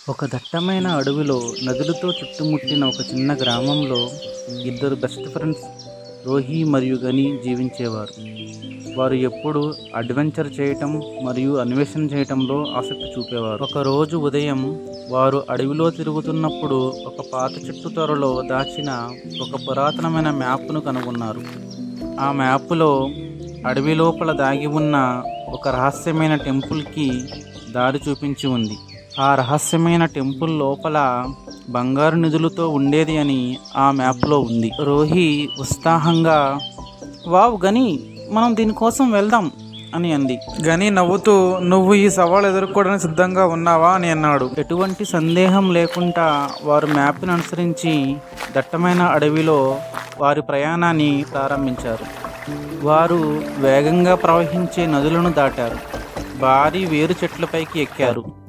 ఒక దట్టమైన అడవిలో నదులతో చుట్టుముట్టిన ఒక చిన్న గ్రామంలో ఇద్దరు బెస్ట్ ఫ్రెండ్స్ రోహి మరియు గని జీవించేవారు. వారు ఎప్పుడూ అడ్వెంచర్ చేయటం మరియు అన్వేషణ చేయటంలో ఆసక్తి చూపేవారు. ఒకరోజు ఉదయం వారు అడవిలో తిరుగుతున్నప్పుడు ఒక పాత చెట్టు త్వరలో దాచిన ఒక పురాతనమైన మ్యాప్ను కనుగొన్నారు. ఆ మ్యాప్లో అడవి లోపల దాగి ఉన్న ఒక రహస్యమైన టెంపుల్కి దారి చూపించి ఉంది. ఆ రహస్యమైన టెంపుల్ లోపల బంగారు నిధులతో ఉండేది అని ఆ మ్యాప్లో ఉంది. రోహి ఉత్సాహంగా, వావ్ గని, మనం దీనికోసం వెళ్దాం అని అంది. గని నవ్వుతూ, నువ్వు ఈ సవాల్ ఎదుర్కోవడానికి సిద్ధంగా ఉన్నావా అని అన్నాడు. ఎటువంటి సందేహం లేకుండా వారు మ్యాప్ను అనుసరించి దట్టమైన అడవిలో వారి ప్రయాణాన్ని ప్రారంభించారు. వారు వేగంగా ప్రవహించే నదులను దాటారు. భారీ వేరు చెట్లపైకి ఎక్కారు.